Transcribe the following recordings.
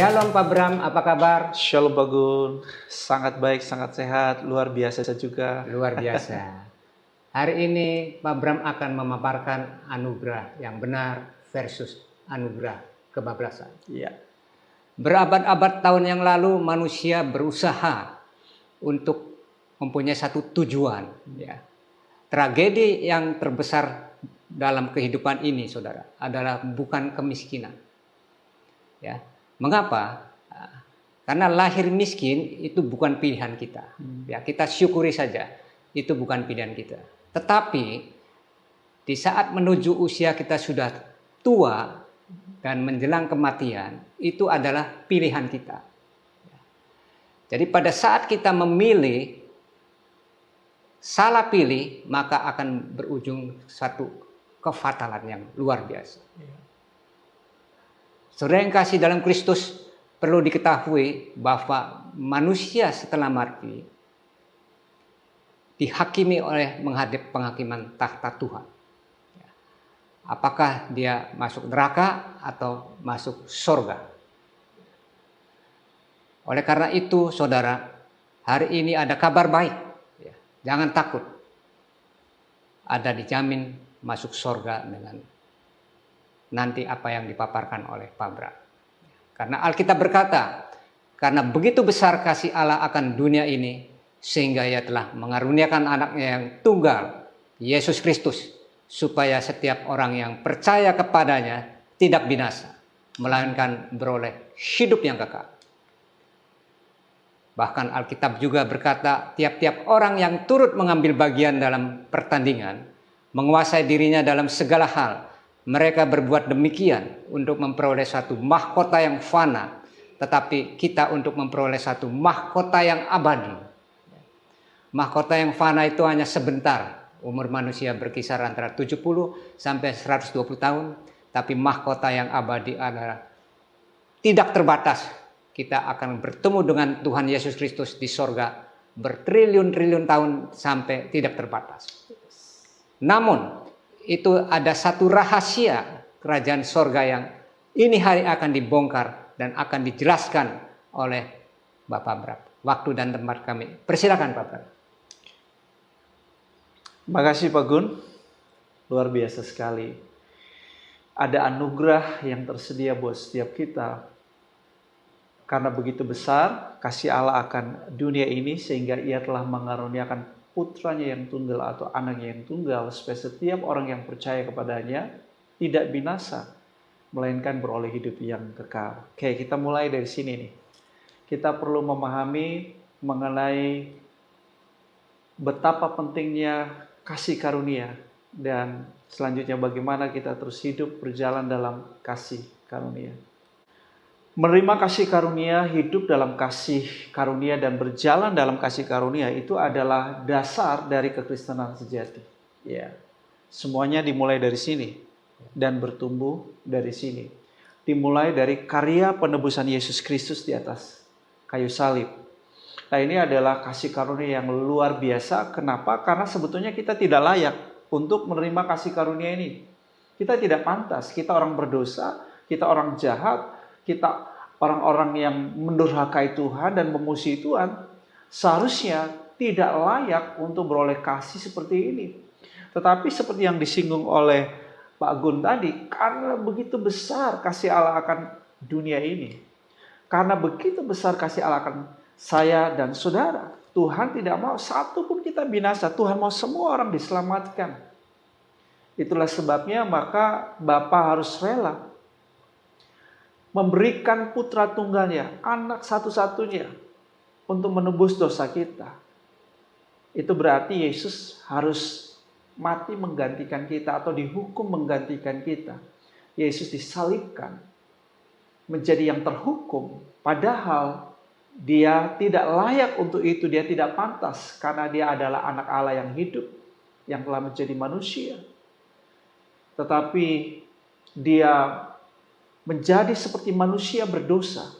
Shalom Pak Bram, apa kabar? Shalom Bagun, sangat baik, sangat sehat, luar biasa juga. Luar biasa. Hari ini Pak Bram akan memaparkan anugerah yang benar versus anugerah kebablasan. Iya. Berabad-abad tahun yang lalu manusia berusaha untuk mempunyai satu tujuan. Ya. Tragedi yang terbesar dalam kehidupan ini, saudara, adalah bukan kemiskinan. Ya. Mengapa? Karena lahir miskin itu bukan pilihan kita. Ya, kita syukuri saja, itu bukan pilihan kita. Tetapi di saat menuju usia kita sudah tua dan menjelang kematian, itu adalah pilihan kita. Jadi pada saat kita memilih, salah pilih, maka akan berujung satu kefatalan yang luar biasa. Saudara yang kasih dalam Kristus, perlu diketahui bahwa manusia setelah mati dihakimi oleh menghadap penghakiman tahta Tuhan. Apakah dia masuk neraka atau masuk surga? Oleh karena itu, saudara, hari ini ada kabar baik. Jangan takut. Ada dijamin masuk surga dengan nanti apa yang dipaparkan oleh Pak Bram. Karena Alkitab berkata, karena begitu besar kasih Allah akan dunia ini, sehingga Ia telah mengaruniakan anaknya yang tunggal, Yesus Kristus, supaya setiap orang yang percaya kepadanya tidak binasa, melainkan beroleh hidup yang kekal. Bahkan Alkitab juga berkata, tiap-tiap orang yang turut mengambil bagian dalam pertandingan, menguasai dirinya dalam segala hal, mereka berbuat demikian untuk memperoleh satu mahkota yang fana, tetapi kita untuk memperoleh satu mahkota yang abadi. Mahkota yang fana itu hanya sebentar. Umur manusia berkisar antara 70 sampai 120 tahun, tapi mahkota yang abadi adalah tidak terbatas. Kita akan bertemu dengan Tuhan Yesus Kristus di sorga bertriliun-triliun tahun sampai tidak terbatas. Namun itu ada satu rahasia kerajaan sorga yang ini hari akan dibongkar dan akan dijelaskan oleh Bapak Bram. Waktu dan tempat kami. Persilakan Pak Bram. Makasih Pak Gun, luar biasa sekali. Ada anugerah yang tersedia buat setiap kita. Karena begitu besar kasih Allah akan dunia ini sehingga Ia telah mengaruniakan putranya yang tunggal atau anaknya yang tunggal supaya setiap orang yang percaya kepadanya tidak binasa melainkan beroleh hidup yang kekal. Oke, kita mulai dari sini nih. Kita perlu memahami mengenai betapa pentingnya kasih karunia dan selanjutnya bagaimana kita terus hidup berjalan dalam kasih karunia. Menerima kasih karunia, hidup dalam kasih karunia dan berjalan dalam kasih karunia itu adalah dasar dari kekristenan sejati. Ya, semuanya dimulai dari sini dan bertumbuh dari sini. Dimulai dari karya penebusan Yesus Kristus di atas kayu salib. Nah, ini adalah kasih karunia yang luar biasa. Kenapa? Karena sebetulnya kita tidak layak untuk menerima kasih karunia ini. Kita tidak pantas. Kita orang berdosa, kita orang jahat, kita orang-orang yang mendurhakai Tuhan dan memusuhi Tuhan, seharusnya tidak layak untuk beroleh kasih seperti ini. Tetapi seperti yang disinggung oleh Pak Gun tadi, karena begitu besar kasih Allah akan dunia ini, karena begitu besar kasih Allah akan saya dan saudara, Tuhan tidak mau satu pun kita binasa. Tuhan mau semua orang diselamatkan. Itulah sebabnya maka Bapa harus rela memberikan putra tunggalnya, anak satu-satunya untuk menebus dosa kita. Itu berarti Yesus harus mati menggantikan kita atau dihukum menggantikan kita. Yesus disalibkan menjadi yang terhukum, padahal Dia tidak layak untuk itu, Dia tidak pantas karena Dia adalah anak Allah yang hidup, yang telah menjadi manusia. Tetapi Dia menjadi seperti manusia berdosa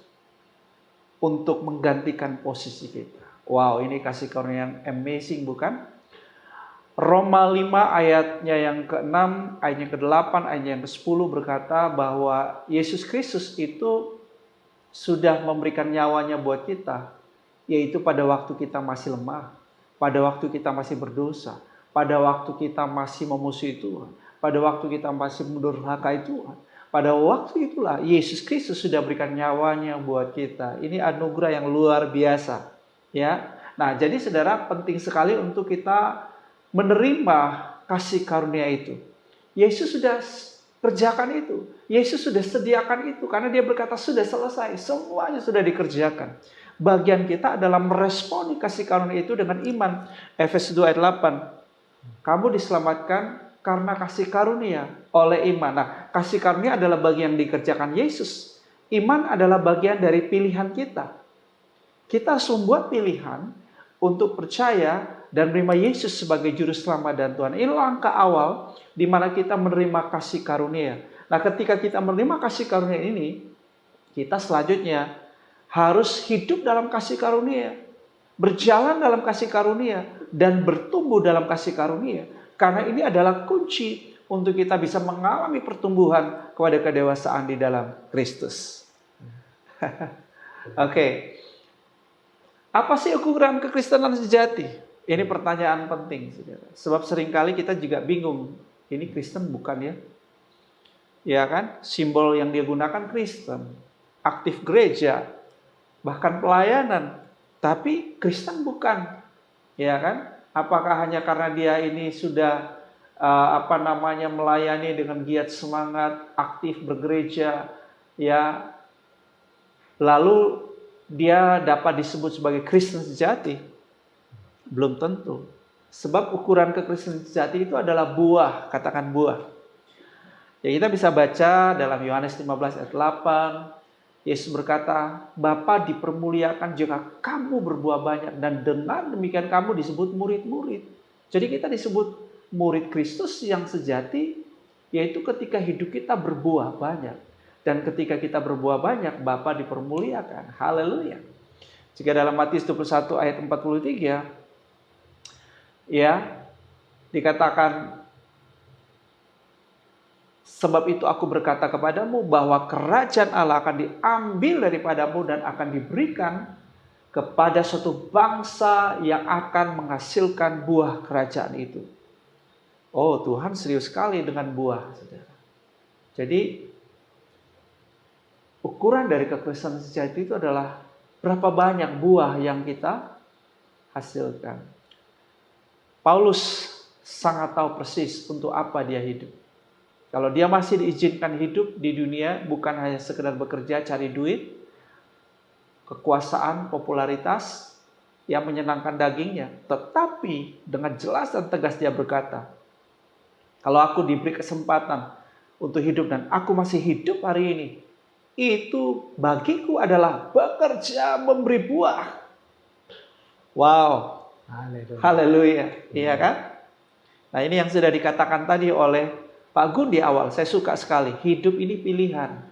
untuk menggantikan posisi kita. Wow, ini kasih karunia yang amazing bukan? Roma 5 ayatnya yang ke-6, ayatnya ke-8, ayatnya yang ke-10 berkata bahwa Yesus Kristus itu sudah memberikan nyawanya buat kita, yaitu pada waktu kita masih lemah, pada waktu kita masih berdosa, pada waktu kita masih memusuhi Tuhan, pada waktu kita masih mendurhakai Tuhan. Pada waktu itulah Yesus Kristus sudah berikan nyawanya buat kita. Ini anugerah yang luar biasa, ya. Nah, jadi saudara, penting sekali untuk kita menerima kasih karunia itu. Yesus sudah kerjakan itu. Yesus sudah sediakan itu karena dia berkata sudah selesai, semuanya sudah dikerjakan. Bagian kita adalah meresponi kasih karunia itu dengan iman. Efesus 2 ayat 8. Kamu diselamatkan karena kasih karunia oleh iman. Nah, kasih karunia adalah bagian yang dikerjakan Yesus. Iman adalah bagian dari pilihan kita. Kita harus membuat pilihan untuk percaya dan menerima Yesus sebagai juru selamat dan Tuhan. Ini langkah awal di mana kita menerima kasih karunia. Nah, ketika kita menerima kasih karunia ini, kita selanjutnya harus hidup dalam kasih karunia, berjalan dalam kasih karunia, dan bertumbuh dalam kasih karunia. Karena ini adalah kunci untuk kita bisa mengalami pertumbuhan kepada kedewasaan di dalam Kristus. Oke. Apa sih ukuran kekristenan sejati? Ini pertanyaan penting, saudara. Sebab seringkali kita juga bingung. Ini Kristen bukan ya? Ya kan? Simbol yang dia gunakan Kristen. Aktif gereja. Bahkan pelayanan. Tapi Kristen bukan. Ya kan? Apakah hanya karena dia ini sudah melayani dengan giat semangat, aktif bergereja, ya, lalu dia dapat disebut sebagai Kristen sejati? Belum tentu. Sebab ukuran kekristenan sejati itu adalah buah, katakan buah. Ya, kita bisa baca dalam Yohanes 15 ayat 8. Yesus berkata, Bapa dipermuliakan jika kamu berbuah banyak, dan dengan demikian kamu disebut murid-murid. Jadi kita disebut murid Kristus yang sejati, yaitu ketika hidup kita berbuah banyak. Dan ketika kita berbuah banyak, Bapa dipermuliakan. Haleluya. Jika dalam Matius 21 ayat 43, ya, dikatakan, sebab itu aku berkata kepadamu bahwa kerajaan Allah akan diambil daripadamu dan akan diberikan kepada suatu bangsa yang akan menghasilkan buah kerajaan itu. Oh, Tuhan serius sekali dengan buah, saudara. Jadi, ukuran dari kekristenan sejati itu adalah berapa banyak buah yang kita hasilkan. Paulus sangat tahu persis untuk apa dia hidup. Kalau dia masih diizinkan hidup di dunia, bukan hanya sekedar bekerja, cari duit, kekuasaan, popularitas yang menyenangkan dagingnya. Tetapi dengan jelas dan tegas dia berkata, kalau aku diberi kesempatan untuk hidup dan aku masih hidup hari ini, itu bagiku adalah bekerja memberi buah. Wow. Haleluya. Iya kan? Nah, ini yang sudah dikatakan tadi oleh Pak Gun di awal, saya suka sekali. Hidup ini pilihan.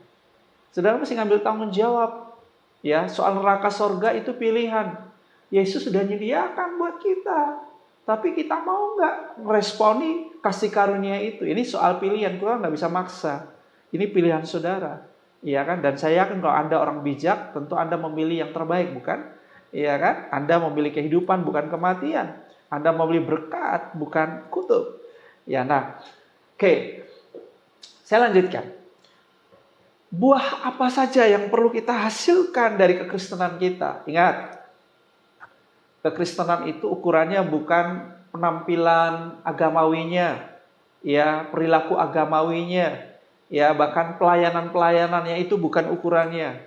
Saudara mesti ngambil tanggung jawab. Ya, soal neraka sorga itu pilihan. Yesus sudah menyediakan buat kita. Tapi kita mau nggak meresponi kasih karunia itu? Ini soal pilihan, kita nggak bisa maksa. Ini pilihan saudara. Iya kan? Dan saya yakin kalau Anda orang bijak, tentu Anda memilih yang terbaik, bukan? Iya kan? Anda memilih kehidupan, bukan kematian. Anda memilih berkat, bukan kutuk. Ya, nah. Oke, saya lanjutkan. Buah apa saja yang perlu kita hasilkan dari kekristenan kita? Ingat, kekristenan itu ukurannya bukan penampilan agamawinya, ya, perilaku agamawinya, ya, bahkan pelayanan-pelayanannya itu bukan ukurannya.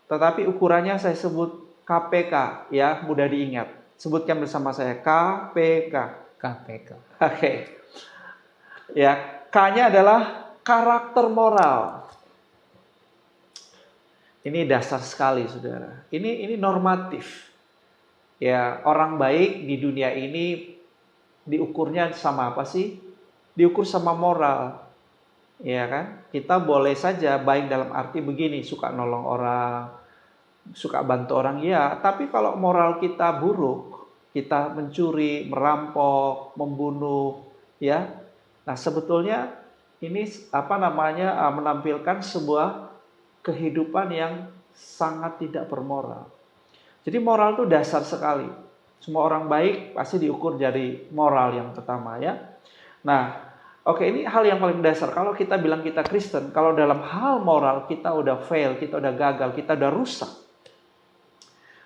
Tetapi ukurannya saya sebut KPK, ya, mudah diingat. Sebutkan bersama saya, KPK. KPK. Oke. Ya, K-nya adalah karakter moral. Ini dasar sekali, saudara. Ini normatif. Ya, orang baik di dunia ini diukurnya sama apa sih? Diukur sama moral. Ya kan? Kita boleh saja baik dalam arti begini, suka nolong orang, suka bantu orang, ya. Tapi kalau moral kita buruk, kita mencuri, merampok, membunuh, ya. Nah, sebetulnya ini menampilkan sebuah kehidupan yang sangat tidak bermoral. Jadi moral itu dasar sekali. Semua orang baik pasti diukur dari moral yang pertama ya. Nah, oke, ini hal yang paling dasar. Kalau kita bilang kita Kristen, kalau dalam hal moral kita udah fail, kita udah gagal, kita udah rusak,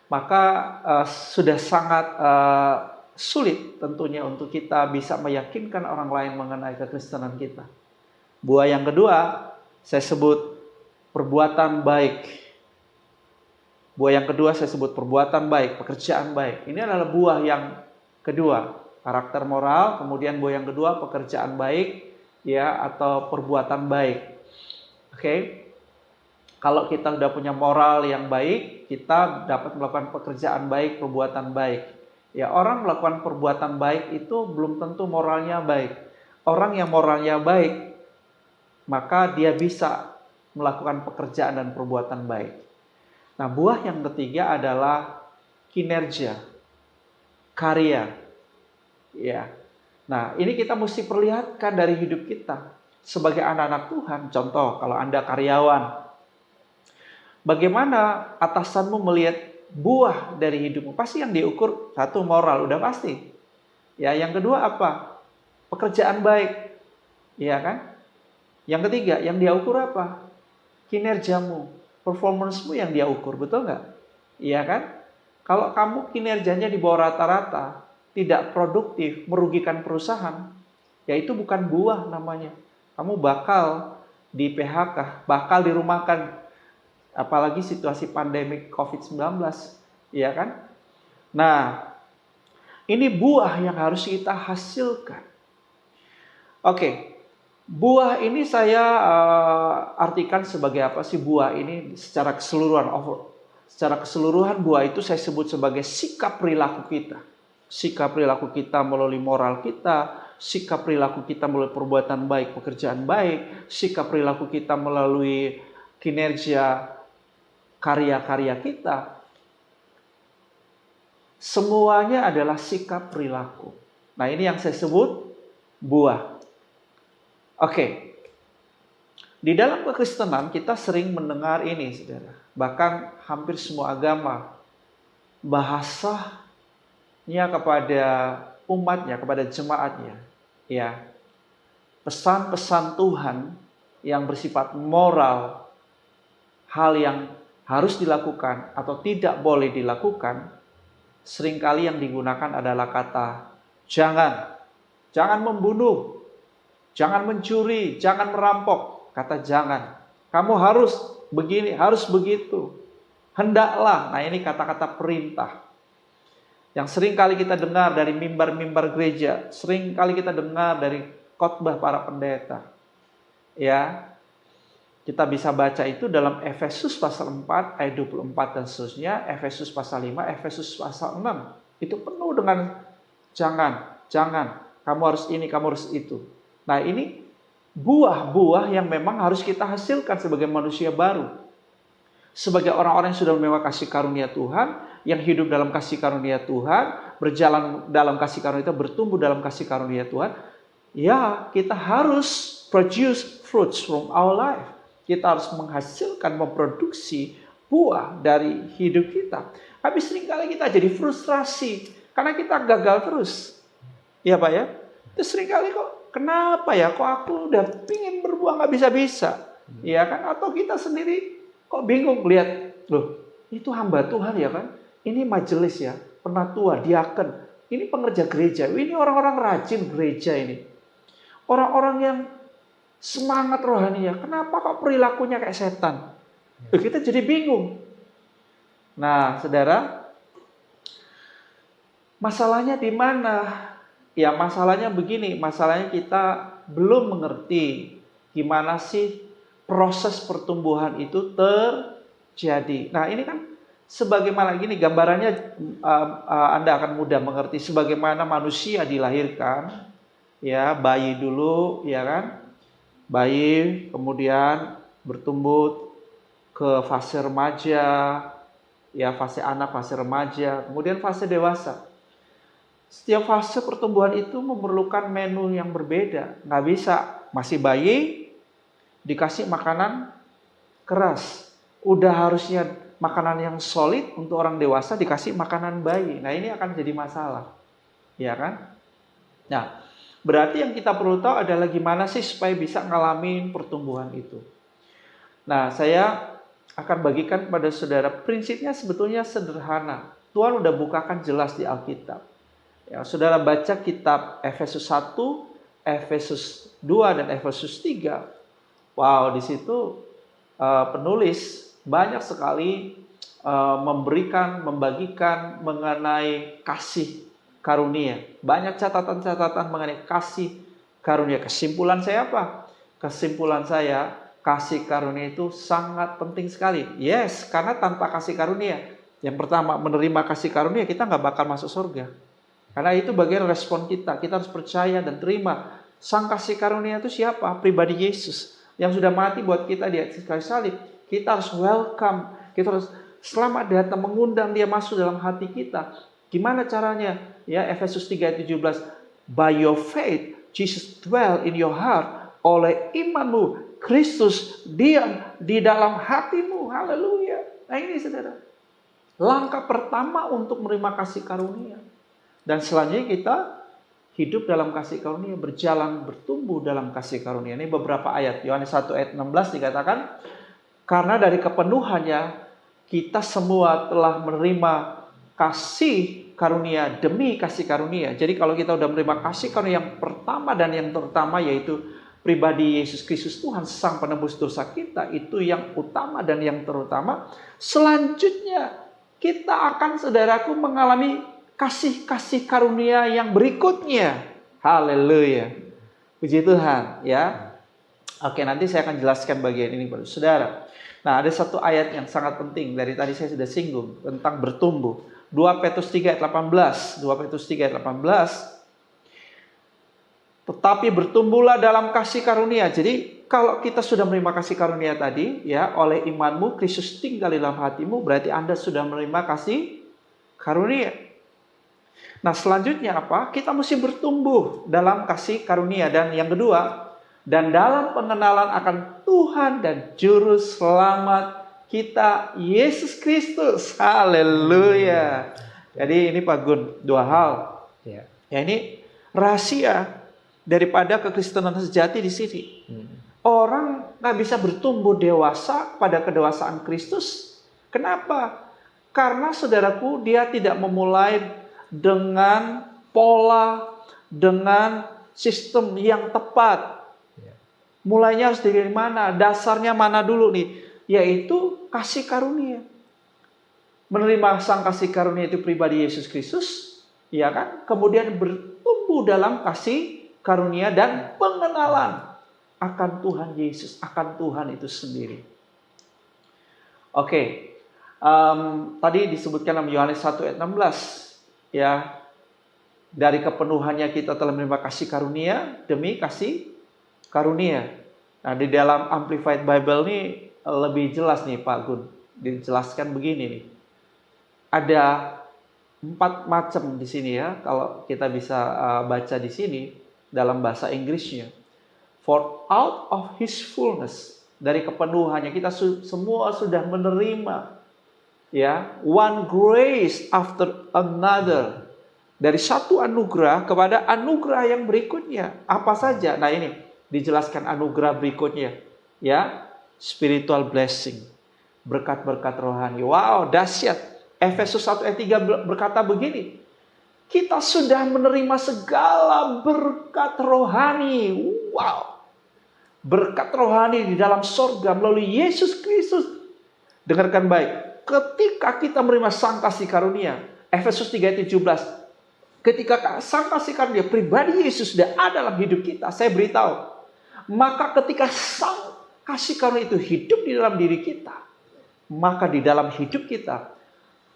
maka sudah sangat sulit tentunya untuk kita bisa meyakinkan orang lain mengenai kekristenan kita. Buah yang kedua, saya sebut perbuatan baik. Buah yang kedua saya sebut perbuatan baik, pekerjaan baik. Ini adalah buah yang kedua, karakter moral. Kemudian buah yang kedua, pekerjaan baik, ya, atau perbuatan baik. Oke, kalau kita sudah punya moral yang baik, kita dapat melakukan pekerjaan baik, perbuatan baik. Ya, orang melakukan perbuatan baik itu belum tentu moralnya baik. Orang yang moralnya baik, maka dia bisa melakukan pekerjaan dan perbuatan baik. Nah, buah yang ketiga adalah kinerja, karya. Ya. Nah, ini kita mesti perlihatkan dari hidup kita sebagai anak-anak Tuhan. Contoh, kalau Anda karyawan, bagaimana atasanmu melihat buah dari hidupmu? Pasti yang diukur satu moral, udah pasti. Ya, yang kedua apa? Pekerjaan baik. Ya kan? Yang ketiga, yang dia ukur apa? Kinerjamu. Performance-mu yang dia ukur, betul nggak? Iya kan? Kalau kamu kinerjanya di bawah rata-rata, tidak produktif, merugikan perusahaan, ya itu bukan buah namanya. Kamu bakal di PHK, bakal dirumahkan. Apalagi situasi pandemi COVID-19, iya kan? Nah, ini buah yang harus kita hasilkan. Oke. Buah ini saya artikan sebagai apa sih buah ini secara keseluruhan. Secara keseluruhan buah itu saya sebut sebagai sikap perilaku kita. Sikap perilaku kita melalui moral kita, sikap perilaku kita melalui perbuatan baik, pekerjaan baik, sikap perilaku kita melalui kinerja karya-karya kita. Semuanya adalah sikap perilaku. Nah, ini yang saya sebut buah. Oke, di dalam kekristenan kita sering mendengar ini, saudara. Bahkan hampir semua agama bahasanya kepada umatnya, kepada jemaatnya, ya, pesan-pesan Tuhan yang bersifat moral, hal yang harus dilakukan atau tidak boleh dilakukan, seringkali yang digunakan adalah kata jangan membunuh. Jangan mencuri, jangan merampok. Kata jangan. Kamu harus begini, harus begitu. Hendaklah. Nah, ini kata-kata perintah. Yang sering kali kita dengar dari mimbar-mimbar gereja. Sering kali kita dengar dari khotbah para pendeta. Ya. Kita bisa baca itu dalam Efesus pasal 4 ayat 24 dan seterusnya. Efesus pasal 5, Efesus pasal 6. Itu penuh dengan jangan. Kamu harus ini, kamu harus itu. Nah, ini buah-buah yang memang harus kita hasilkan sebagai manusia baru. Sebagai orang-orang yang sudah menerima kasih karunia Tuhan, yang hidup dalam kasih karunia Tuhan, berjalan dalam kasih karunia Tuhan, bertumbuh dalam kasih karunia Tuhan. Ya, kita harus produce fruits from our life. Kita harus menghasilkan, memproduksi buah dari hidup kita. Tapi seringkali kita jadi frustrasi, karena kita gagal terus. Iya Pak ya? Terus seringkali kok, kenapa ya? Kok aku udah pingin berbuah nggak bisa-bisa? Ya kan? Atau kita sendiri kok bingung lihat, loh itu hamba Tuhan ya kan? Ini majelis ya, penatua, diaken. Ini pengerja gereja. Ini orang-orang rajin gereja ini. Orang-orang yang semangat rohaninya. Kenapa kok perilakunya kayak setan? Kita jadi bingung. Nah, saudara, masalahnya di mana? Ya, masalahnya begini. Masalahnya kita belum mengerti gimana sih proses pertumbuhan itu terjadi. Nah, ini kan sebagaimana gini gambarannya, Anda akan mudah mengerti sebagaimana manusia dilahirkan. Ya, bayi dulu, ya kan? Bayi kemudian bertumbuh ke fase remaja, ya fase anak, fase remaja, kemudian fase dewasa. Setiap fase pertumbuhan itu memerlukan menu yang berbeda. Nggak bisa masih bayi dikasih makanan keras, udah harusnya makanan yang solid untuk orang dewasa dikasih makanan bayi. Nah, ini akan jadi masalah. Ya kan? Nah, berarti yang kita perlu tahu adalah gimana sih supaya bisa ngalamin pertumbuhan itu. Nah, saya akan bagikan kepada saudara, prinsipnya sebetulnya sederhana. Tuhan udah bukakan jelas di Alkitab. Ya, saudara baca kitab Efesus 1, Efesus 2, dan Efesus 3. Wow, di situ penulis banyak sekali membagikan mengenai kasih karunia. Banyak catatan-catatan mengenai kasih karunia. Kesimpulan saya apa? Kesimpulan saya, kasih karunia itu sangat penting sekali. Yes, karena tanpa kasih karunia, yang pertama menerima kasih karunia, kita nggak bakal masuk surga. Karena itu bagian respon kita. Kita harus percaya dan terima. Sang kasih karunia itu siapa? Pribadi Yesus yang sudah mati buat kita di atas kayu salib. Kita harus welcome, kita harus selamat datang, mengundang dia masuk dalam hati kita. Gimana caranya? Ya, Efesus 3:17. By your faith, Jesus dwell in your heart. Oleh imanmu, Kristus diam di dalam hatimu. Haleluya. Nah, ini saudara, langkah pertama untuk menerima kasih karunia. Dan selanjutnya kita hidup dalam kasih karunia, berjalan, bertumbuh dalam kasih karunia. Ini beberapa ayat. Yohanes 1 ayat 16 dikatakan, karena dari kepenuhannya kita semua telah menerima kasih karunia demi kasih karunia. Jadi kalau kita sudah menerima kasih karunia yang pertama dan yang terutama, yaitu pribadi Yesus Kristus Tuhan, Sang Penebus dosa kita, itu yang utama dan yang terutama. Selanjutnya kita akan, saudaraku, mengalami kasih-kasih karunia yang berikutnya. Haleluya. Puji Tuhan, ya. Oke, nanti saya akan jelaskan bagian ini pada saudara. Nah, ada satu ayat yang sangat penting, dari tadi saya sudah singgung tentang bertumbuh. 2 Petrus 3 ayat 18. 2 Petrus 3 ayat 18. Tetapi bertumbuhlah dalam kasih karunia. Jadi kalau kita sudah menerima kasih karunia tadi, ya, oleh imanmu Kristus tinggal di dalam hatimu, berarti Anda sudah menerima kasih karunia. Nah, selanjutnya apa? Kita mesti bertumbuh dalam kasih karunia. Dan yang kedua, dan dalam pengenalan akan Tuhan dan Juru Selamat kita, Yesus Kristus. Haleluya. Jadi ini Pak Gun, dua hal. Ya, ini rahasia daripada kekristenan sejati di sini. Orang nggak bisa bertumbuh dewasa pada kedewasaan Kristus. Kenapa? Karena saudaraku, dia tidak memulai dengan pola, dengan sistem yang tepat. Mulainya harus dari mana? Dasarnya mana dulu nih? Yaitu kasih karunia. Menerima sang kasih karunia itu pribadi Yesus Kristus, ya kan? Kemudian bertumbuh dalam kasih karunia dan pengenalan akan Tuhan Yesus, akan Tuhan itu sendiri. Oke. Tadi disebutkan dalam Yohanes 1 ayat 16. Ya, dari kepenuhannya kita telah menerima kasih karunia demi kasih karunia. Nah, di dalam Amplified Bible ini lebih jelas nih Pak Gun, dijelaskan begini nih. Ada 4 macam di sini ya, kalau kita bisa baca di sini dalam bahasa Inggrisnya. For out of His fullness, dari kepenuhannya kita semua sudah menerima. Ya, one grace after another, dari satu anugerah kepada anugerah yang berikutnya. Apa saja? Nah, ini dijelaskan anugerah berikutnya, ya, spiritual blessing, berkat-berkat rohani. Wow, dahsyat. Efesus 1 ayat 3 berkata begini, kita sudah menerima segala berkat rohani. Wow, berkat rohani di dalam sorga melalui Yesus Kristus. Dengarkan baik. Ketika kita menerima sang kasih karunia, Efesus 3:17, ketika sang kasih karunia pribadi Yesus sudah ada dalam hidup kita, saya beritahu, maka ketika sang kasih karunia itu hidup di dalam diri kita, maka di dalam hidup kita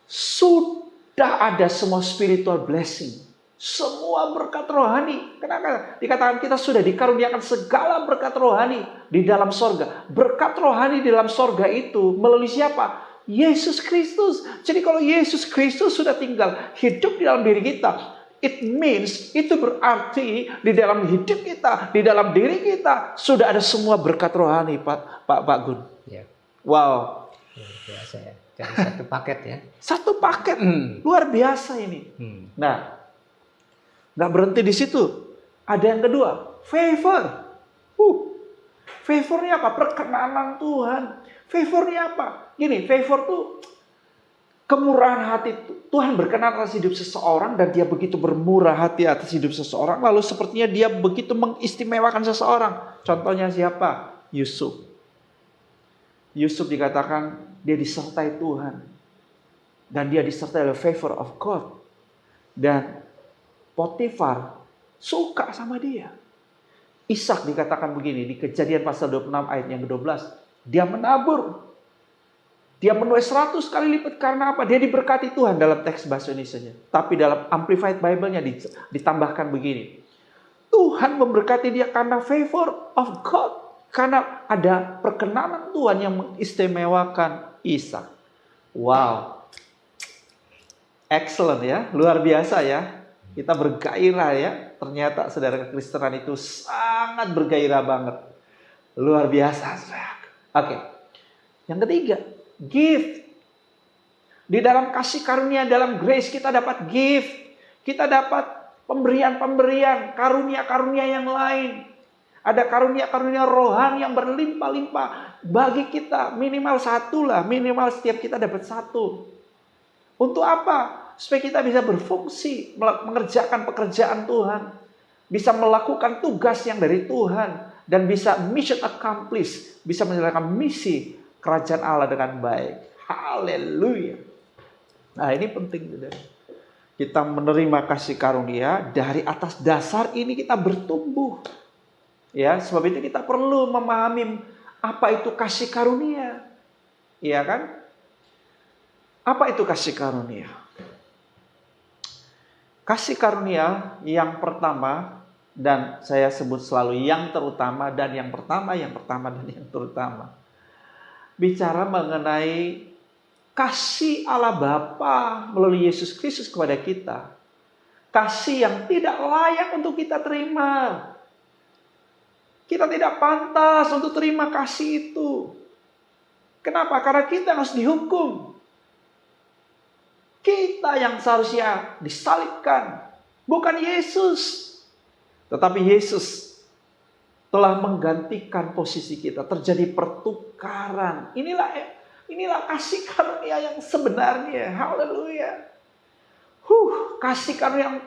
sudah ada semua spiritual blessing, semua berkat rohani. Kenapa? Dikatakan kita sudah dikaruniakan segala berkat rohani di dalam sorga. Berkat rohani di dalam sorga itu melalui siapa? Yesus Kristus. Jadi kalau Yesus Kristus sudah tinggal hidup di dalam diri kita, it means, itu berarti di dalam hidup kita, di dalam diri kita sudah ada semua berkat rohani, Pak Gun. Yeah. Wow. Luar biasa ya. Jadi satu paket ya. Satu paket. Luar biasa ini. Nah, nggak berhenti di situ. Ada yang kedua, favor. Favornya apa? Perkenanan Tuhan. Favornya apa? Gini, favor tuh kemurahan hati. Tuhan berkenan atas hidup seseorang dan dia begitu bermurah hati atas hidup seseorang. Lalu sepertinya dia begitu mengistimewakan seseorang. Contohnya siapa? Yusuf. Yusuf dikatakan dia disertai Tuhan. Dan dia disertai oleh favor of God. Dan Potifar suka sama dia. Ishak dikatakan begini di Kejadian pasal 26 ayat yang ke-12. Dia menabur. Dia menuai 100 kali lipat karena apa? Dia diberkati Tuhan dalam teks bahasa Indonesianya. Tapi dalam Amplified Bible-nya ditambahkan begini. Tuhan memberkati dia karena favor of God. Karena ada perkenanan Tuhan yang mengistimewakan Ishak. Wow. Excellent ya. Luar biasa ya. Kita bergairah ya. Ternyata saudara kekristenan itu sangat bergairah banget. Luar biasa. Oke. Yang ketiga. Gift. Di dalam kasih karunia, dalam grace kita dapat gift. Kita dapat pemberian-pemberian, karunia-karunia yang lain. Ada karunia-karunia rohani yang berlimpah-limpah bagi kita. Minimal satu lah, minimal setiap kita dapat satu. Untuk apa? Supaya kita bisa berfungsi, mengerjakan pekerjaan Tuhan. Bisa melakukan tugas yang dari Tuhan. Dan bisa mission accomplished, bisa menjalankan misi kerajaan Allah dengan baik. Haleluya. Nah ini penting. Kita menerima kasih karunia. Dari atas dasar ini kita bertumbuh. Ya, sebab itu kita perlu memahami apa itu kasih karunia. Iya kan? Apa itu kasih karunia? Kasih karunia yang pertama, dan saya sebut selalu yang terutama, dan yang pertama, dan yang terutama. Bicara mengenai kasih Allah Bapa melalui Yesus Kristus kepada kita. Kasih yang tidak layak untuk kita terima. Kita tidak pantas untuk terima kasih itu. Kenapa? Karena kita harus dihukum. Kita yang seharusnya disalibkan. Bukan Yesus. Tetapi Yesus telah menggantikan posisi kita. Terjadi pertukaran. Inilah kasih karunia yang sebenarnya. Haleluya. Kasih karunia yang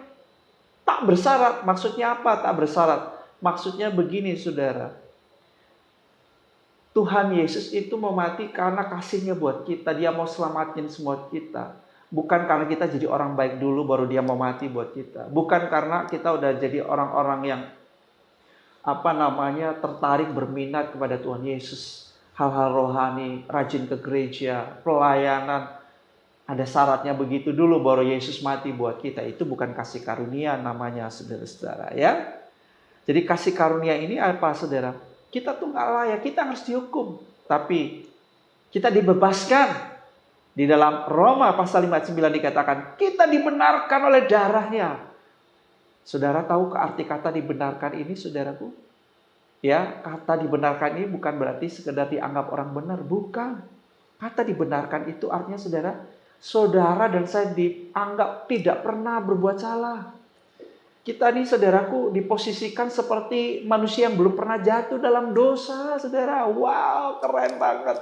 tak bersyarat. Maksudnya apa tak bersyarat? Maksudnya begini saudara. Tuhan Yesus itu mau mati karena kasihnya buat kita. Dia mau selamatin semua kita. Bukan karena kita jadi orang baik dulu baru dia mau mati buat kita. Bukan karena kita udah jadi orang-orang yang tertarik berminat kepada Tuhan Yesus. Hal-hal rohani, rajin ke gereja, pelayanan. Ada syaratnya begitu dulu baru Yesus mati buat kita. Itu bukan kasih karunia namanya saudara-saudara ya. Jadi kasih karunia ini apa saudara? Kita tuh gak layak, kita harus dihukum. Tapi kita dibebaskan. Di dalam Roma pasal 59 dikatakan, kita dibenarkan oleh darahnya. Saudara tahu ke arti kata dibenarkan ini saudaraku? Ya, kata dibenarkan ini bukan berarti sekedar dianggap orang benar. Bukan. Kata dibenarkan itu artinya saudara dan saya dianggap tidak pernah berbuat salah. Kita nih saudaraku diposisikan seperti manusia yang belum pernah jatuh dalam dosa, saudara. Wow, keren banget.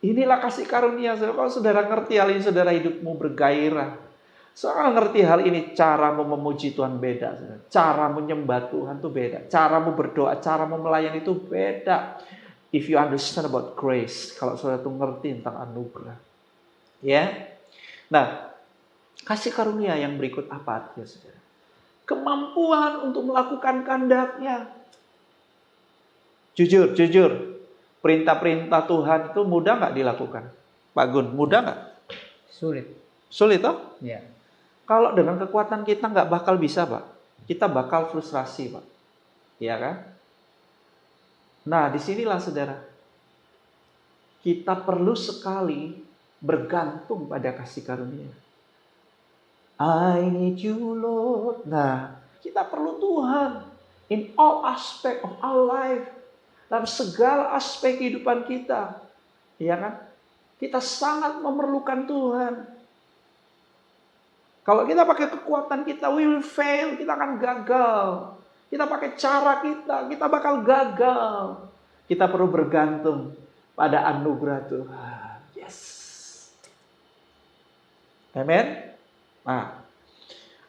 Inilah kasih karunia. Kalau saudara ngerti hal ini, saudara hidupmu bergairah. Soal ngerti hal ini, caramu memuji Tuhan beda. Saudara. Caramu menyembah Tuhan itu beda. Caramu berdoa, caramu melayani itu beda. If you understand about grace, kalau saudara tuh ngerti tentang anugerah. Ya. Nah, kasih karunia yang berikut apa artinya saudara? Kemampuan untuk melakukan kehendaknya. Jujur. Perintah-perintah Tuhan itu mudah gak dilakukan? Pak Gun, mudah gak? Sulit toh? Ya. Kalau dengan kekuatan kita gak bakal bisa Pak. Kita bakal frustrasi Pak. Iya kan? Nah disinilah saudara. Kita perlu sekali bergantung pada kasih karunia. I need you Lord. Nah, kita perlu Tuhan in all aspect of our life. Dalam segala aspek kehidupan kita. Iya kan? Kita sangat memerlukan Tuhan. Kalau kita pakai kekuatan kita, we will fail, kita akan gagal. Kita pakai cara kita bakal gagal. Kita perlu bergantung pada anugerah Tuhan. Yes. Amen. Nah,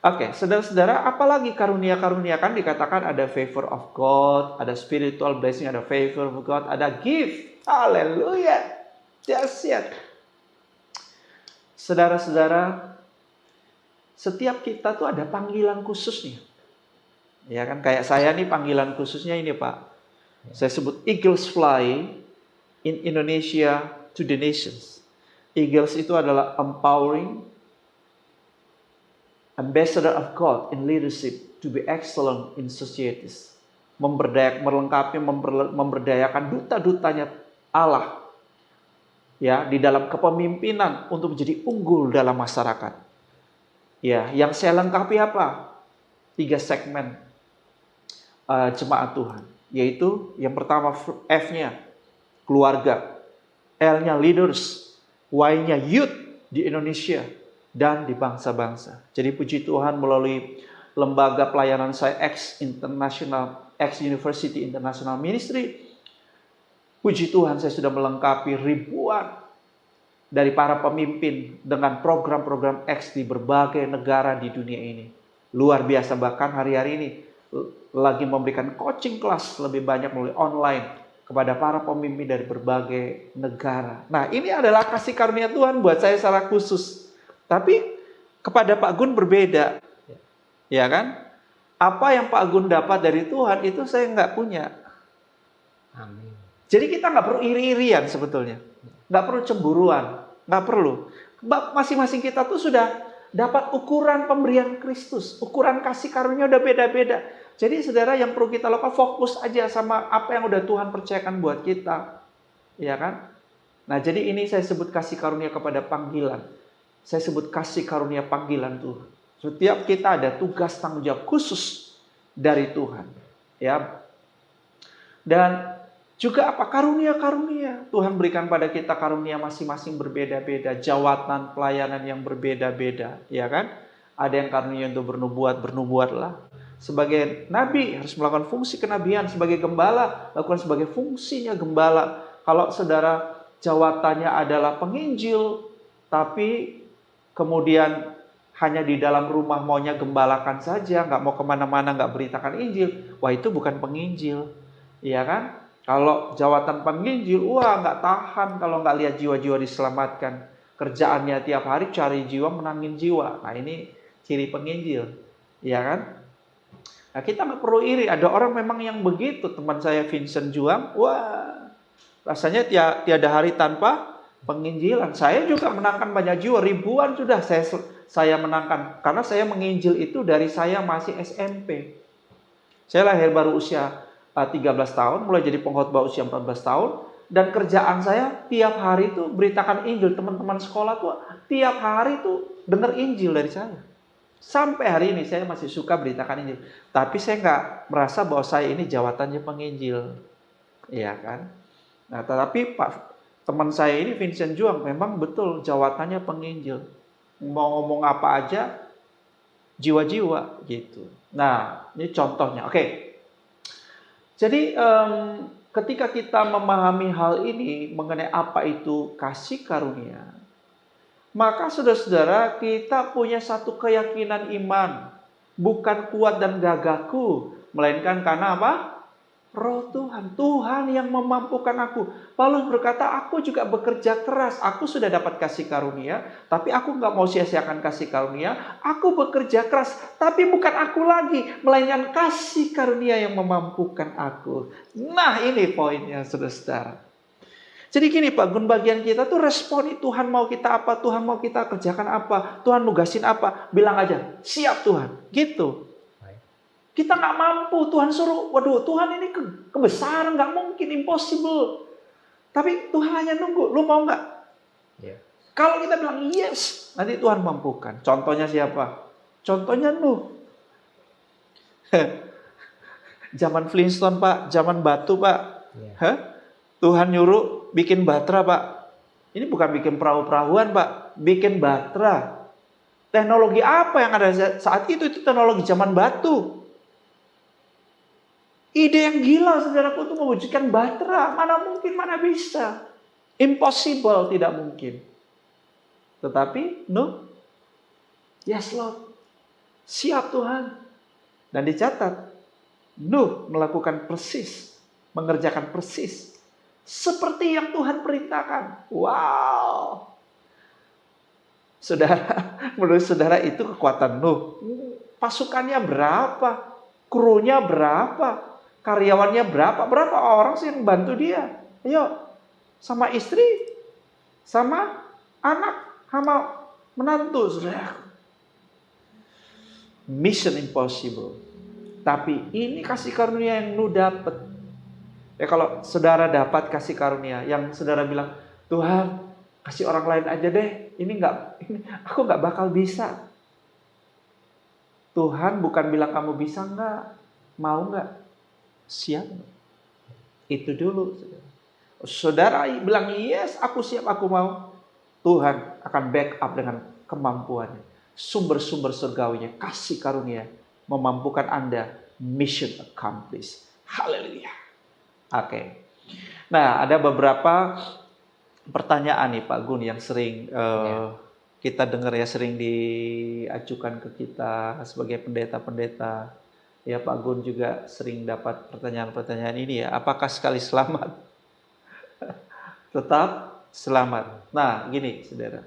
oke, saudara-saudara, apalagi karunia-karunia, kan dikatakan ada favor of God, ada spiritual blessing, ada favor of God, ada gift. Haleluya. Dahsyat. Saudara-saudara, setiap kita tuh ada panggilan khususnya. Ya kan, kayak saya nih panggilan khususnya ini Pak. Saya sebut Eagles Fly in Indonesia to the nations. Eagles itu adalah empowering ambassador of God in leadership to be excellent in societies. Melengkapi, memberdayakan duta-dutanya Allah ya di dalam kepemimpinan untuk menjadi unggul dalam masyarakat. Ya, yang saya lengkapi apa? 3 segmen jemaat Tuhan, yaitu yang pertama F-nya keluarga, L-nya leaders, Y-nya youth di Indonesia dan di bangsa-bangsa. Jadi puji Tuhan melalui lembaga pelayanan saya X University International Ministry, puji Tuhan saya sudah melengkapi ribuan dari para pemimpin dengan program-program X di berbagai negara di dunia ini. Luar biasa, bahkan hari-hari ini lagi memberikan coaching kelas lebih banyak melalui online kepada para pemimpin dari berbagai negara. Nah, ini adalah kasih karunia Tuhan buat saya secara khusus. Tapi kepada Pak Gun berbeda. Ya kan? Apa yang Pak Gun dapat dari Tuhan itu saya nggak punya. Amin. Jadi kita nggak perlu iri-irian sebetulnya. Nggak perlu cemburuan. Nggak perlu. Masing-masing kita tuh sudah dapat ukuran pemberian Kristus. Ukuran kasih karunia udah beda-beda. Jadi saudara, yang perlu kita lakukan, fokus aja sama apa yang udah Tuhan percayakan buat kita. Ya kan? Nah, jadi ini saya sebut kasih karunia kepada panggilan. Saya sebut kasih karunia panggilan Tuhan. Setiap kita ada tugas tanggung jawab khusus dari Tuhan. Ya. Dan juga apa? Karunia-karunia. Tuhan berikan pada kita karunia masing-masing berbeda-beda. Jawatan pelayanan yang berbeda-beda. Ya kan? Ada yang karunia untuk bernubuatlah. Sebagai nabi harus melakukan fungsi kenabian. Sebagai gembala, lakukan sebagai fungsinya gembala. Kalau saudara jawatannya adalah penginjil, tapi kemudian hanya di dalam rumah maunya gembalakan saja, nggak mau kemana-mana, nggak beritakan Injil, wah itu bukan penginjil. Iya kan? Kalau jawatan penginjil, wah nggak tahan kalau nggak lihat jiwa-jiwa diselamatkan. Kerjaannya tiap hari cari jiwa, menangin jiwa. Nah ini ciri penginjil. Iya kan? Nah kita nggak perlu iri. Ada orang memang yang begitu. Teman saya Vincent Juang, wah rasanya tiada hari tanpa penginjilan. Saya juga menangkan banyak jiwa. Ribuan sudah saya menangkan. Karena saya menginjil itu dari saya masih SMP. Saya lahir baru usia 13 tahun, mulai jadi pengkhotbah usia 14 tahun, dan kerjaan saya tiap hari itu beritakan Injil. Teman-teman sekolah tuh tiap hari tuh dengar Injil dari saya. Sampai hari ini saya masih suka beritakan Injil. Tapi saya nggak merasa bahwa saya ini jawatannya penginjil. Iya kan? Nah, tetapi teman saya ini Vincent Juang memang betul jawatannya penginjil. Mau ngomong apa aja jiwa-jiwa gitu. Nah, ini contohnya. Oke. Jadi ketika kita memahami hal ini mengenai apa itu kasih karunia, maka saudara-saudara kita punya satu keyakinan iman. Bukan kuat dan gagahku, melainkan karena apa? Roh Tuhan. Tuhan yang memampukan aku. Paulus berkata, aku juga bekerja keras. Aku sudah dapat kasih karunia, tapi aku nggak mau sia-siakan kasih karunia. Aku bekerja keras, tapi bukan aku lagi, melainkan kasih karunia yang memampukan aku. Nah ini poinnya saudara-saudara. Jadi gini Pak Gun, bagian kita tuh responi Tuhan mau kita apa, Tuhan mau kita kerjakan apa, Tuhan nugasin apa, bilang aja, siap Tuhan, gitu. Kita nggak mampu, Tuhan suruh, waduh Tuhan ini kebesaran, nggak mungkin, impossible. Tapi Tuhan hanya nunggu, lu mau nggak? Yeah. Kalau kita bilang yes, nanti Tuhan mampukan. Contohnya siapa? Contohnya Nuh. Zaman Flintstone Pak, zaman batu Pak. Yeah. Tuhan nyuruh bikin batra Pak. Ini bukan bikin perahu-perahuan, Pak. Bikin batra. Teknologi apa yang ada saat itu? Itu teknologi zaman batu. Ide yang gila, saudaraku, untuk mewujudkan batra. Mana mungkin, mana bisa. Impossible, tidak mungkin. Tetapi, no. Yes, Lord. Siap, Tuhan. Dan dicatat, Nuh melakukan persis. Mengerjakan persis. Seperti yang Tuhan perintahkan. Wow. Saudara, menurut saudara itu kekuatan Nuh. Pasukannya berapa? Krunya berapa? Karyawannya berapa? Berapa orang sih yang bantu dia? Ayo, sama istri, sama anak, sama menantu, saudara. Mission impossible. Tapi ini kasih karunia yang Nuh dapat. Ya kalau saudara dapat kasih karunia yang saudara bilang, Tuhan kasih orang lain aja deh. Ini aku nggak bakal bisa. Tuhan bukan bilang kamu bisa nggak, mau nggak, siap. Itu dulu. Saudara bilang yes, aku siap, aku mau. Tuhan akan backup dengan kemampuannya, sumber-sumber surgawinya, kasih karunia memampukan Anda mission accomplished. Haleluya. Oke. Nah, ada beberapa pertanyaan nih Pak Gun yang sering kita dengar ya, sering diajukan ke kita sebagai pendeta-pendeta. Ya Pak Gun juga sering dapat pertanyaan-pertanyaan ini ya. Apakah sekali selamat tetap selamat? Nah, gini saudara.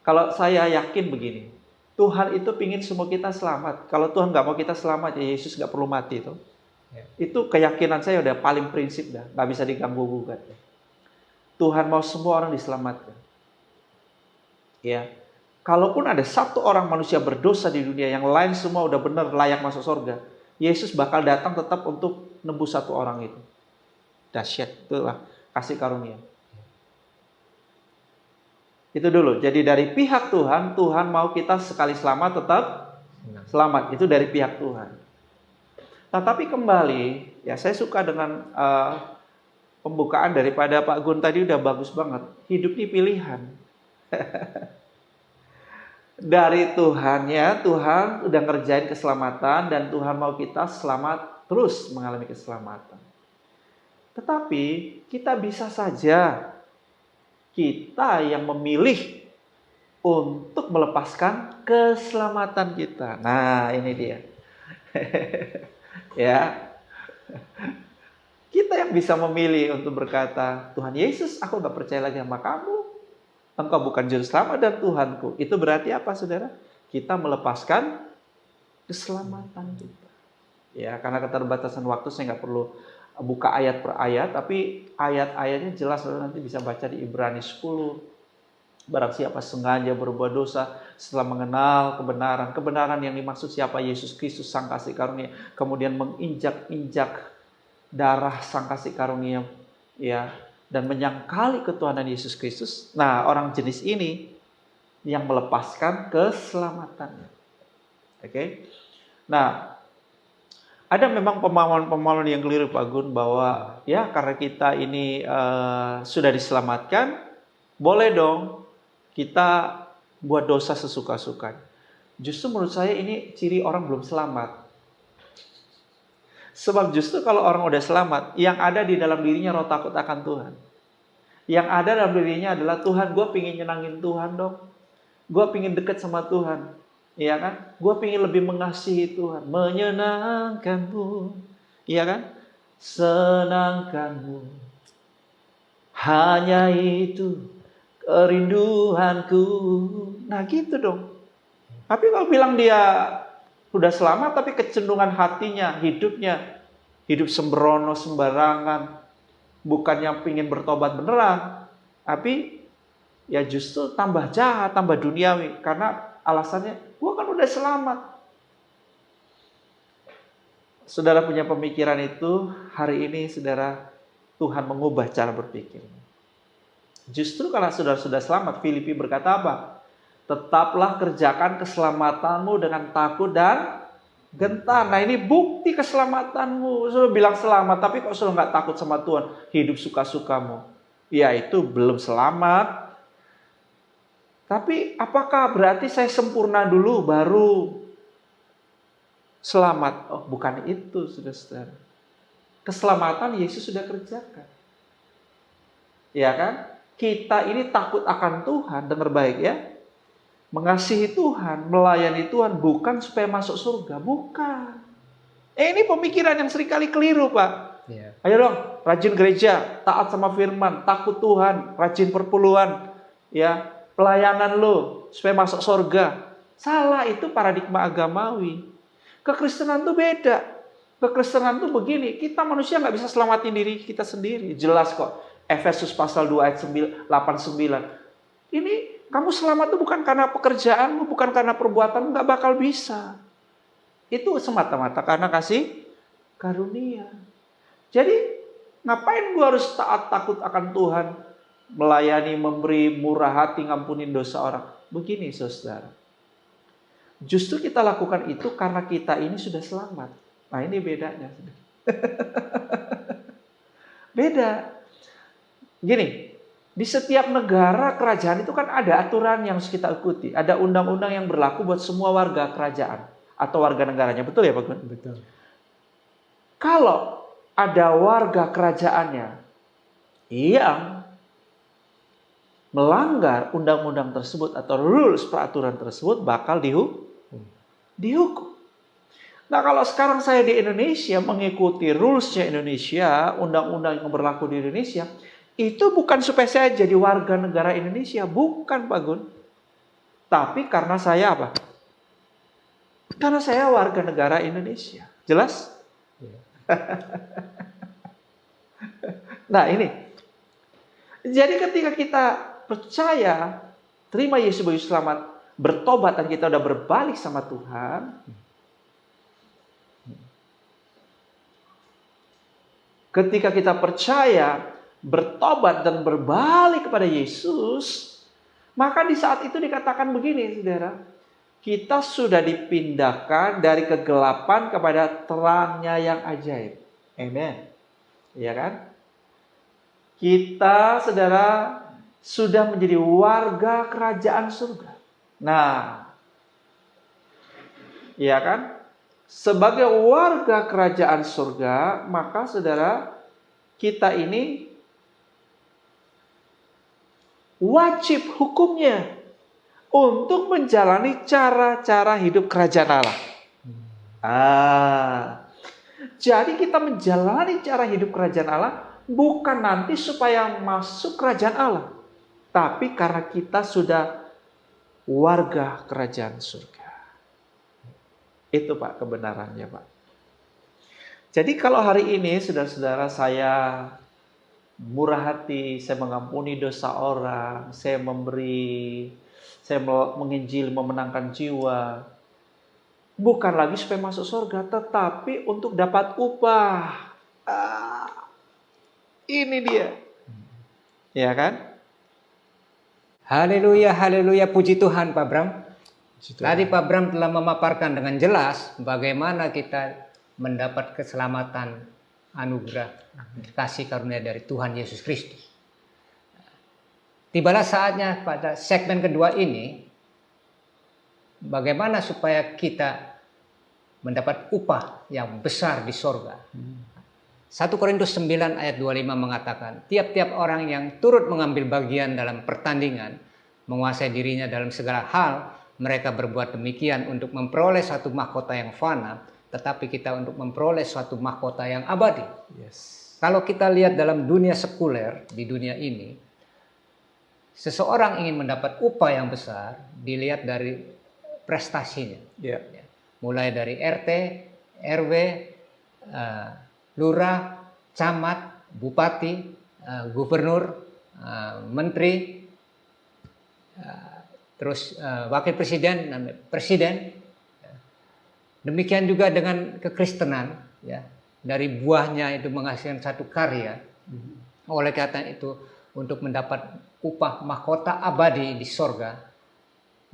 Kalau saya yakin begini, Tuhan itu pingin semua kita selamat. Kalau Tuhan nggak mau kita selamat, ya Yesus nggak perlu mati tuh. Itu keyakinan saya udah paling prinsip dah, nggak bisa diganggu gugat. Tuhan mau semua orang diselamatkan. Ya, kalaupun ada satu orang manusia berdosa di dunia, yang lain semua udah benar layak masuk surga, Yesus bakal datang tetap untuk nembus satu orang itu. Dahsyat, itulah kasih karunia. Itu dulu. Jadi dari pihak Tuhan, Tuhan mau kita sekali selamat tetap selamat. Itu dari pihak Tuhan. Nah, tapi kembali, ya saya suka dengan pembukaan daripada Pak Gun tadi udah bagus banget. Hidup ini pilihan. Dari Tuhan ya, Tuhan udah ngerjain keselamatan dan Tuhan mau kita selamat terus mengalami keselamatan. Tetapi kita bisa saja kita yang memilih untuk melepaskan keselamatan kita. Nah, ini dia. Ya, kita yang bisa memilih untuk berkata, Tuhan Yesus, aku gak percaya lagi sama kamu. Engkau bukan juru selamat dan Tuhanku. Itu berarti apa, saudara? Kita melepaskan keselamatan kita. Ya, karena keterbatasan waktu saya gak perlu buka ayat per ayat, tapi ayat-ayatnya jelas, saudara nanti bisa baca di Ibrani 10. Barang siapa sengaja berbuat dosa setelah mengenal kebenaran yang dimaksud siapa Yesus Kristus sang kasih karunia, kemudian menginjak-injak darah sang kasih karunia ya, dan menyangkali ketuhanan Yesus Kristus. Nah, orang jenis ini yang melepaskan keselamatannya. Oke. Nah, ada memang pemahaman-pemahaman yang keliru Pak Gun bahwa ya karena kita ini sudah diselamatkan, boleh dong kita buat dosa sesuka-suka. Justru menurut saya ini ciri orang belum selamat. Sebab justru kalau orang udah selamat, yang ada di dalam dirinya roh takut akan Tuhan. Yang ada dalam dirinya adalah Tuhan, gue pingin nyenangin Tuhan dong. Gue pingin deket sama Tuhan. Iya kan? Gue pingin lebih mengasihi Tuhan. Menyenangkanmu. Iya kan? Senangkanmu. Hanya itu kerinduanku. Nah gitu dong. Tapi kalau bilang dia sudah selamat, tapi kecenderungan hatinya, hidupnya, hidup sembrono, sembarangan, bukannya ingin bertobat beneran, tapi ya justru tambah jahat, tambah duniawi, karena alasannya, gua kan udah selamat. Saudara punya pemikiran itu, hari ini saudara, Tuhan mengubah cara berpikir. Justru karena saudara sudah selamat, Filipi berkata apa? Tetaplah kerjakan keselamatanmu dengan takut dan gentar. Nah ini bukti keselamatanmu. Saudara bilang selamat, tapi kok saudara nggak takut sama Tuhan? Hidup suka-sukamu. ya itu belum selamat. Tapi apakah berarti saya sempurna dulu baru selamat? Oh, bukan itu, saudara-saudara. Keselamatan Yesus sudah kerjakan. Ya kan? Kita ini takut akan Tuhan, dengar baik ya. Mengasihi Tuhan, melayani Tuhan bukan supaya masuk surga, bukan. Ini pemikiran yang seringkali keliru, Pak. Ya. Ayo dong, rajin gereja, taat sama firman, takut Tuhan, rajin perpuluhan, ya, pelayanan lo supaya masuk surga. Salah, itu paradigma agamawi. Kekristenan tuh beda. Kekristenan tuh begini, kita manusia nggak bisa selamatin diri kita sendiri. Jelas kok, Efesus pasal 2 ayat 8-9. Ini kamu selamat tuh bukan karena pekerjaanmu, bukan karena perbuatanmu, nggak bakal bisa. Itu semata-mata karena kasih karunia. Jadi ngapain gua harus taat takut akan Tuhan, melayani, memberi, murah hati, ngampunin dosa orang? Begini saudara, justru kita lakukan itu karena kita ini sudah selamat. Nah ini bedanya. Beda. Gini, di setiap negara kerajaan itu kan ada aturan yang harus kita ikuti. Ada undang-undang yang berlaku buat semua warga kerajaan atau warga negaranya. Betul ya Pak Gun? Betul. Kalau ada warga kerajaannya yang melanggar undang-undang tersebut atau rules peraturan tersebut, bakal dihukum. Nah kalau sekarang saya di Indonesia mengikuti rulesnya Indonesia, undang-undang yang berlaku di Indonesia, itu bukan supaya saya jadi warga negara Indonesia, bukan Pak Gun. Tapi karena saya apa? Karena saya warga negara Indonesia. Jelas? Nah ini. Jadi ketika kita percaya, terima Yesus sebagai selamat, bertobat dan kita udah berbalik sama Tuhan. Ketika kita percaya, bertobat dan berbalik kepada Yesus, maka di saat itu dikatakan begini, saudara. Kita sudah dipindahkan dari kegelapan kepada terangnya yang ajaib. Amen. Iya kan? Kita, saudara, sudah menjadi warga kerajaan surga. Nah, iya kan? Sebagai warga kerajaan surga, maka saudara, kita ini wajib hukumnya untuk menjalani cara-cara hidup kerajaan Allah. Jadi kita menjalani cara hidup kerajaan Allah bukan nanti supaya masuk kerajaan Allah, tapi karena kita sudah warga kerajaan surga. Itu Pak kebenarannya Pak. Jadi kalau hari ini saudara-saudara saya murah hati, saya mengampuni dosa orang, saya memberi, saya menginjil, memenangkan jiwa, bukan lagi supaya masuk surga, tetapi untuk dapat upah. Ini dia. Ya kan? Haleluya, haleluya, puji Tuhan Pak Bram. Tadi Pak Bram telah memaparkan dengan jelas bagaimana kita mendapat keselamatan, anugerah, kasih karunia dari Tuhan Yesus Kristus. Tibalah saatnya pada segmen kedua ini, bagaimana supaya kita mendapat upah yang besar di sorga. 1 Korintus 9 ayat 25 mengatakan, tiap-tiap orang yang turut mengambil bagian dalam pertandingan, menguasai dirinya dalam segala hal, mereka berbuat demikian untuk memperoleh satu mahkota yang fana, tetapi kita untuk memperoleh suatu mahkota yang abadi. Yes. Kalau kita lihat dalam dunia sekuler, di dunia ini, seseorang ingin mendapat upah yang besar, dilihat dari prestasinya. Yeah. Mulai dari RT, RW, lurah, camat, bupati, gubernur, menteri, terus wakil presiden, presiden. Demikian juga dengan kekristenan, ya, dari buahnya itu menghasilkan satu karya. Oleh karena itu, untuk mendapat upah mahkota abadi di sorga,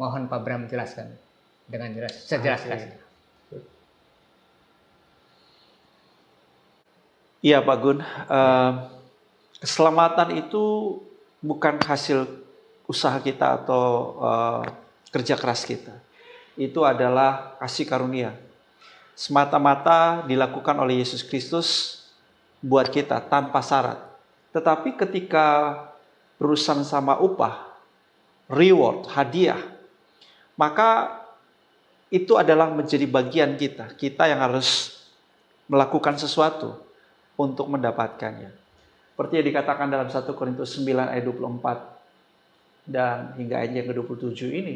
mohon Pak Bram menjelaskan dengan jelas, sejelas-jelasnya. Iya Pak Gun, Keselamatan itu bukan hasil usaha kita atau kerja keras kita. Itu adalah kasih karunia. Semata-mata dilakukan oleh Yesus Kristus buat kita tanpa syarat. Tetapi ketika berurusan sama upah, reward, hadiah, maka itu adalah menjadi bagian kita. Kita yang harus melakukan sesuatu untuk mendapatkannya. Seperti yang dikatakan dalam 1 Korintus 9 ayat 24 dan hingga ayat yang ke-27 ini,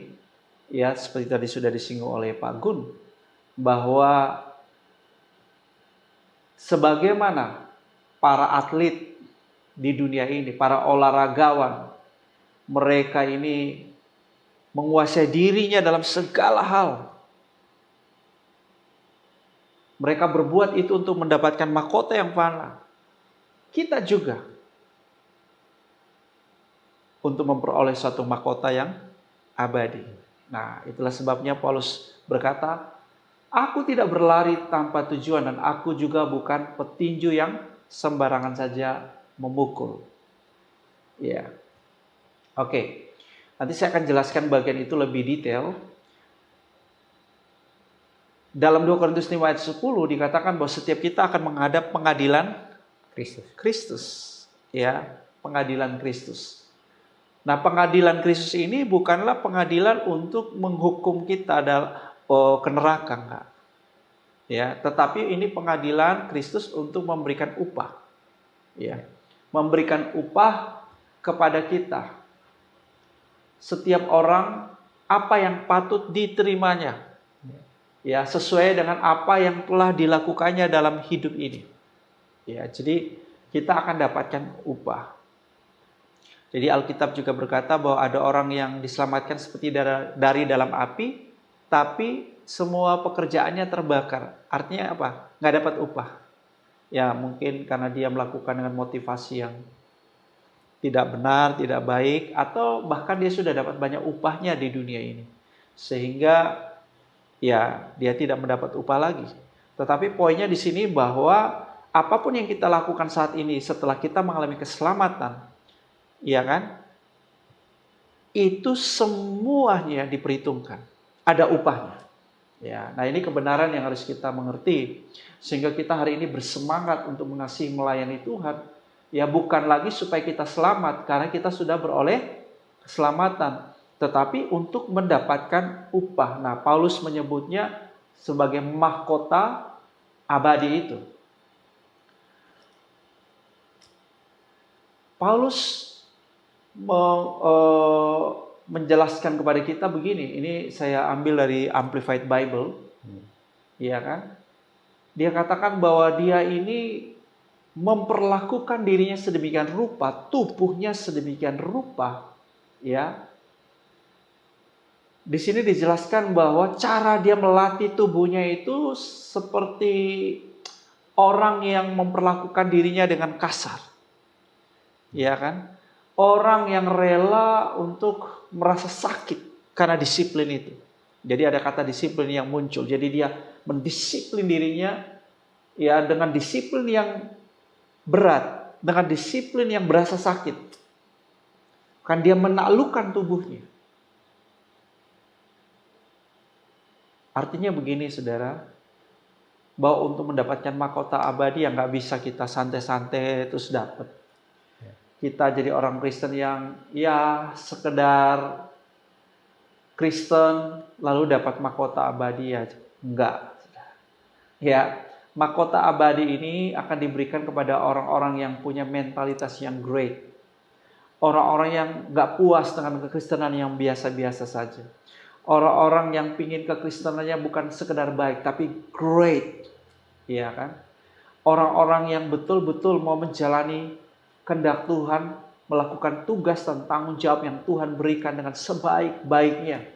ya seperti tadi sudah disinggung oleh Pak Gun, bahwa sebagaimana para atlet di dunia ini, para olahragawan, mereka ini menguasai dirinya dalam segala hal. Mereka berbuat itu untuk mendapatkan mahkota yang fana. Kita juga untuk memperoleh suatu mahkota yang abadi. Nah, itulah sebabnya Paulus berkata, aku tidak berlari tanpa tujuan dan aku juga bukan petinju yang sembarangan saja memukul. Ya. Oke. Nanti saya akan jelaskan bagian itu lebih detail. Dalam 2 Korintus 5 ayat 10 dikatakan bahwa setiap kita akan menghadap pengadilan Kristus. Ya, pengadilan Kristus. Nah, pengadilan Kristus ini bukanlah pengadilan untuk menghukum kita ke neraka, enggak. Ya, tetapi ini pengadilan Kristus untuk memberikan upah. Ya, memberikan upah kepada kita. Setiap orang apa yang patut diterimanya. Ya, sesuai dengan apa yang telah dilakukannya dalam hidup ini. Ya, jadi kita akan dapatkan upah. Jadi Alkitab juga berkata bahwa ada orang yang diselamatkan seperti dari dalam api, tapi semua pekerjaannya terbakar. Artinya apa? Nggak dapat upah. Ya, mungkin karena dia melakukan dengan motivasi yang tidak benar, tidak baik, atau bahkan dia sudah dapat banyak upahnya di dunia ini. Sehingga ya dia tidak mendapat upah lagi. Tetapi poinnya di sini bahwa apapun yang kita lakukan saat ini setelah kita mengalami keselamatan, ya kan? Itu semuanya diperhitungkan. Ada upahnya. Ya, nah ini kebenaran yang harus kita mengerti sehingga kita hari ini bersemangat untuk mengasihi melayani Tuhan. Ya bukan lagi supaya kita selamat karena kita sudah beroleh keselamatan, tetapi untuk mendapatkan upah. Nah, Paulus menyebutnya sebagai mahkota abadi itu. Paulus menjelaskan kepada kita begini, ini saya ambil dari Amplified Bible, ya kan? Dia katakan bahwa dia ini memperlakukan dirinya sedemikian rupa, tubuhnya sedemikian rupa, ya. Di sini dijelaskan bahwa cara dia melatih tubuhnya itu seperti orang yang memperlakukan dirinya dengan kasar, ya kan? Orang yang rela untuk merasa sakit karena disiplin itu. Jadi ada kata disiplin yang muncul. Jadi dia mendisiplin dirinya ya dengan disiplin yang berat, dengan disiplin yang berasa sakit. Kan dia menaklukkan tubuhnya. Artinya begini saudara, bahwa untuk mendapatkan mahkota abadi yang gak bisa kita santai-santai terus dapat. Kita jadi orang Kristen yang ya sekedar Kristen lalu dapat mahkota abadi ya. Enggak. Ya, mahkota abadi ini akan diberikan kepada orang-orang yang punya mentalitas yang great. Orang-orang yang gak puas dengan kekristenan yang biasa-biasa saja. Orang-orang yang pingin kekristenannya bukan sekedar baik tapi great. Ya kan? Orang-orang yang betul-betul mau menjalani kehendak Tuhan, melakukan tugas dan tanggung jawab yang Tuhan berikan dengan sebaik-baiknya.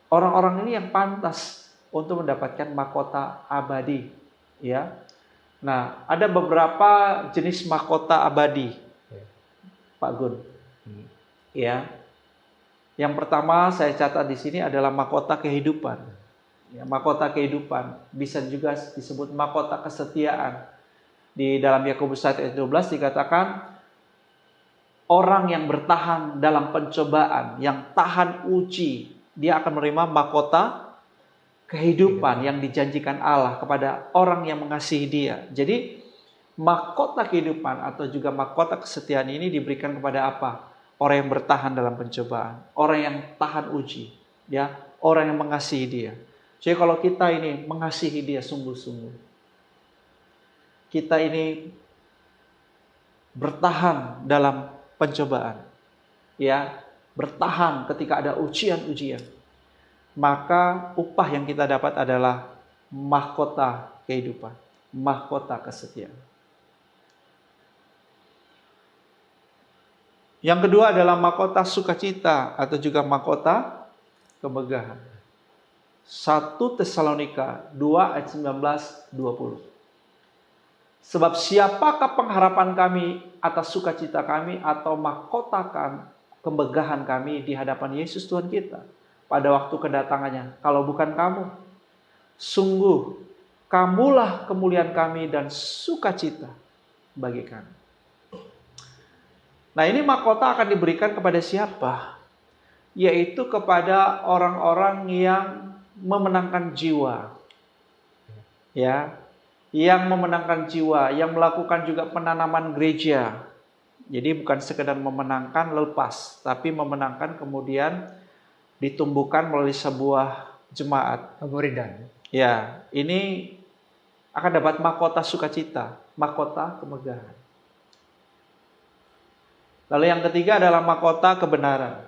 Orang-orang ini yang pantas untuk mendapatkan mahkota abadi, ya. Nah, ada beberapa jenis mahkota abadi, Pak Gun. Ya. Yang pertama saya catat di sini adalah mahkota kehidupan. Ya, mahkota kehidupan bisa juga disebut mahkota kesetiaan. Di dalam Yakobus 1 ayat 12 dikatakan, orang yang bertahan dalam pencobaan, yang tahan uji, dia akan menerima mahkota kehidupan yang dijanjikan Allah kepada orang yang mengasihi dia. Jadi mahkota kehidupan atau juga mahkota kesetiaan ini diberikan kepada apa? Orang yang bertahan dalam pencobaan, orang yang tahan uji, ya, orang yang mengasihi dia. Jadi kalau kita ini mengasihi dia sungguh-sungguh, kita ini bertahan dalam pencobaan, ya, bertahan ketika ada ujian-ujian, maka upah yang kita dapat adalah mahkota kehidupan, mahkota kesetiaan. Yang kedua adalah mahkota sukacita atau juga mahkota kemegahan. 1 Tesalonika 2 ayat 19-20. Sebab siapakah pengharapan kami atas sukacita kami atau mahkota kemegahan kami di hadapan Yesus Tuhan kita pada waktu kedatangannya, kalau bukan kamu? Sungguh kamulah kemuliaan kami dan sukacita bagi kami. Nah, ini mahkota akan diberikan kepada siapa? Yaitu kepada orang-orang yang memenangkan jiwa. Ya, yang memenangkan jiwa, yang melakukan juga penanaman gereja. Jadi bukan sekedar memenangkan lepas, tapi memenangkan kemudian ditumbuhkan melalui sebuah jemaat. Pemuridan. Ya, ini akan dapat mahkota sukacita, mahkota kemegahan. Lalu yang ketiga adalah mahkota kebenaran.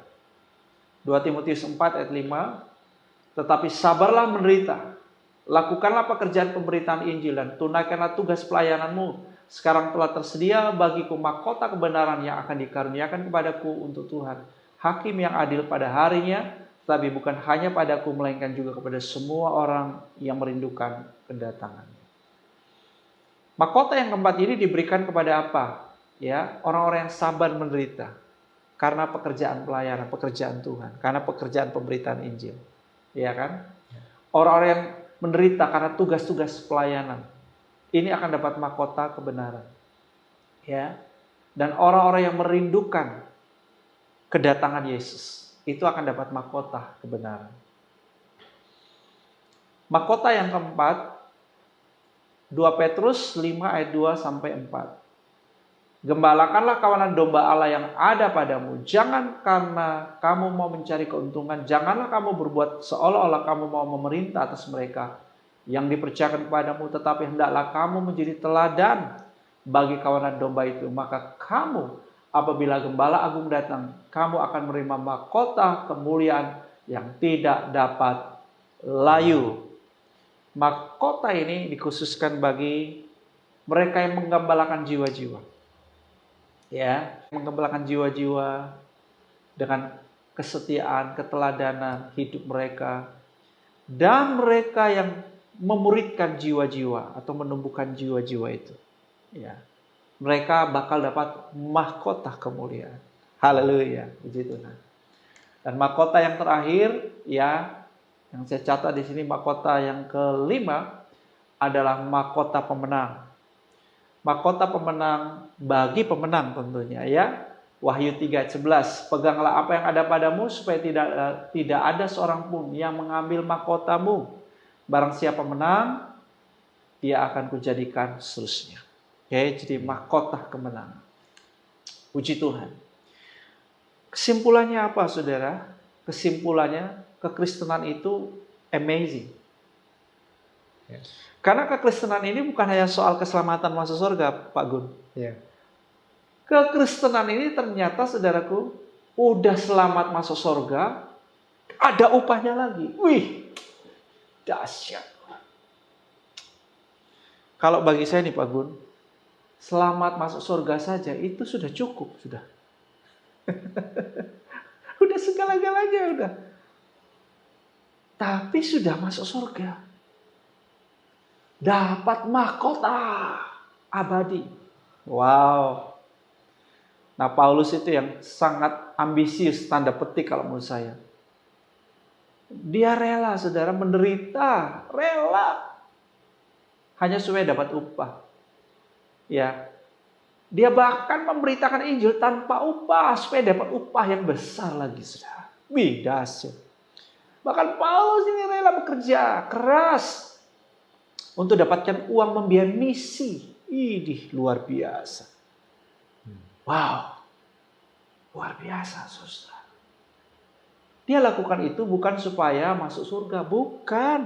2 Timotius 4 ayat 5. Tetapi sabarlah menderita. Lakukanlah pekerjaan pemberitaan Injil dan tunaikanlah tugas pelayananmu. Sekarang telah tersedia bagiku mahkota kebenaran yang akan dikaruniakan kepadaku untuk Tuhan, Hakim yang adil pada harinya, tetapi bukan hanya padaku melainkan juga kepada semua orang yang merindukan kedatangannya. Mahkota yang keempat ini diberikan kepada apa? Ya, orang-orang yang sabar menderita karena pekerjaan pelayanan, pekerjaan Tuhan, karena pekerjaan pemberitaan Injil. Ya kan? Orang-orang yang menderita karena tugas-tugas pelayanan. Ini akan dapat mahkota kebenaran. Ya. Dan orang-orang yang merindukan kedatangan Yesus, itu akan dapat mahkota kebenaran. Mahkota yang keempat, 2 Petrus 5 ayat 2 sampai 4. Gembalakanlah kawanan domba Allah yang ada padamu. Jangan karena kamu mau mencari keuntungan. Janganlah kamu berbuat seolah-olah kamu mau memerintah atas mereka yang dipercayakan kepadamu. Tetapi hendaklah kamu menjadi teladan bagi kawanan domba itu. Maka kamu, apabila Gembala Agung datang, kamu akan menerima mahkota kemuliaan yang tidak dapat layu. Mahkota ini dikhususkan bagi mereka yang menggembalakan jiwa-jiwa. Ya, menggembalakan jiwa-jiwa dengan kesetiaan, keteladanan hidup mereka, dan mereka yang memuridkan jiwa-jiwa atau menumbuhkan jiwa-jiwa itu. Ya, mereka bakal dapat mahkota kemuliaan. Haleluya, puji Tuhan. Dan mahkota yang terakhir, ya, yang saya catat di sini mahkota yang kelima adalah mahkota pemenang. Mahkota pemenang bagi pemenang tentunya, ya. Wahyu 3 ayat 11. Peganglah apa yang ada padamu supaya tidak ada seorang pun yang mengambil mahkotamu. Barang siapa menang, dia akan kujadikan seterusnya. Oke, jadi mahkota kemenangan. Puji Tuhan. Kesimpulannya apa, saudara? Kesimpulannya, kekristenan itu amazing. Yes. Karena kekristenan ini bukan hanya soal keselamatan masuk surga, Pak Gun. Yeah. Kekristenan ini ternyata, saudaraku, udah selamat masuk surga, ada upahnya lagi. Wih, dahsyat. Kalau bagi saya nih, Pak Gun, selamat masuk surga saja itu sudah cukup, sudah. Udah segala-galanya udah. Tapi sudah masuk surga. Dapat mahkota abadi. Wow. Nah, Paulus itu yang sangat ambisius, tanda petik kalau menurut saya. Dia rela, saudara, menderita. Rela. Hanya supaya dapat upah. Ya, dia bahkan memberitakan Injil tanpa upah supaya dapat upah yang besar lagi, saudara. Dahsyat. Bahkan Paulus ini rela bekerja keras untuk dapatkan uang membiayai misi. Idih, luar biasa. Wow, luar biasa, saudara. Dia lakukan itu bukan supaya masuk surga, bukan.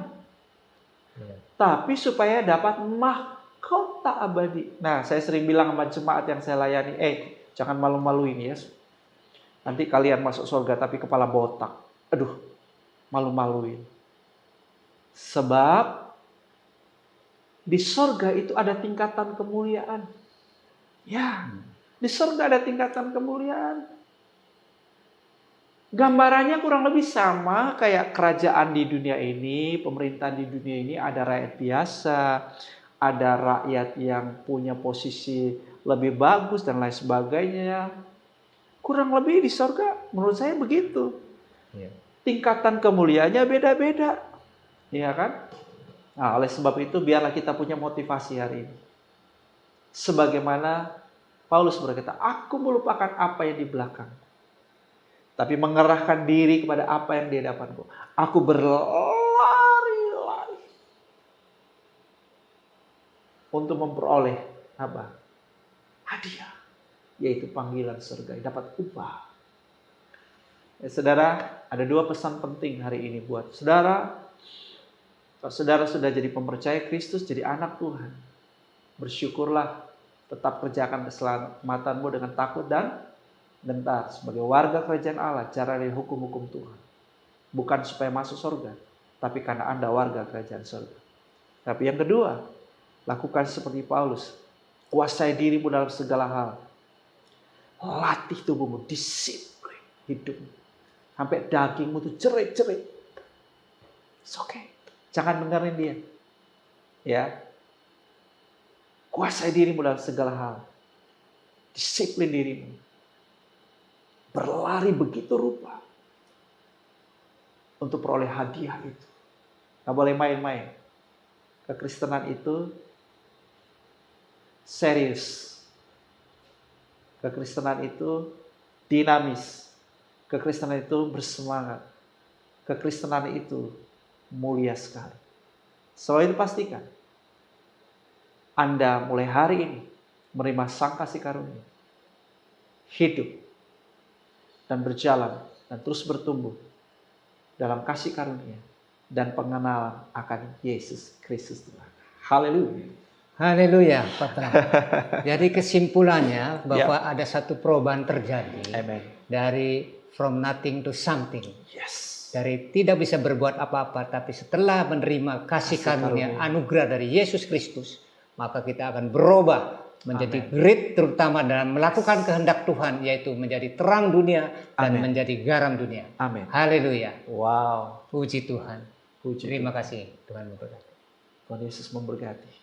Tapi supaya dapat mahkota abadi. Nah, saya sering bilang sama jemaat yang saya layani, jangan malu-maluin ya. Nanti kalian masuk surga tapi kepala botak. Aduh, malu-maluin. Sebab di surga itu ada tingkatan kemuliaan. Ya, di surga ada tingkatan kemuliaan. Gambarannya kurang lebih sama kayak kerajaan di dunia ini, pemerintahan di dunia ini, ada rakyat biasa, ada rakyat yang punya posisi lebih bagus dan lain sebagainya. Kurang lebih di surga menurut saya begitu. Tingkatan kemuliaannya beda-beda. Iya kan? Nah, oleh sebab itu biarlah kita punya motivasi hari ini. Sebagaimana Paulus berkata, aku melupakan apa yang di belakang, tapi mengerahkan diri kepada apa yang di hadapanku. Aku berlari-lari untuk memperoleh apa? Hadiah, yaitu panggilan surga, dapat upah. Ya, saudara, ada 2 pesan penting hari ini buat saudara. Kalau saudara sudah jadi pempercaya Kristus, jadi anak Tuhan, bersyukurlah, tetap kerjakan keselamatanmu dengan takut dan gentar sebagai warga kerajaan Allah, jalani hukum-hukum Tuhan. Bukan supaya masuk surga, tapi karena Anda warga kerajaan surga. Tapi yang kedua, lakukan seperti Paulus. Kuasai dirimu dalam segala hal. Latih tubuhmu, disiplin hidupmu. Sampai dagingmu tuh jerit-jerit. It's okay. Jangan dengerin dia. Ya. Kuasai dirimu dalam segala hal. Disiplin dirimu. Berlari begitu rupa untuk peroleh hadiah itu. Gak boleh main-main. Kekristenan itu serius. Kekristenan itu dinamis. Kekristenan itu bersemangat. Kekristenan itu mulia sekali. Selalu itu pastikan Anda mulai hari ini menerima sang kasih karunia, hidup dan berjalan dan terus bertumbuh dalam kasih karunia dan pengenalan akan Yesus Kristus Tuhan. Haleluya. Haleluya, Pak Bram. Jadi kesimpulannya bahwa ada satu perubahan terjadi. Amen. Dari from nothing to something. Yes. Dari tidak bisa berbuat apa-apa, tapi setelah menerima kasih karunia anugerah dari Yesus Kristus, maka kita akan berubah menjadi great, terutama dalam melakukan kehendak Tuhan, yaitu menjadi terang dunia dan menjadi garam dunia. Amin. Haleluya. Wow. Puji Tuhan. Puji Terima kasih. Tuhan memberkati. Tuhan Yesus memberkati.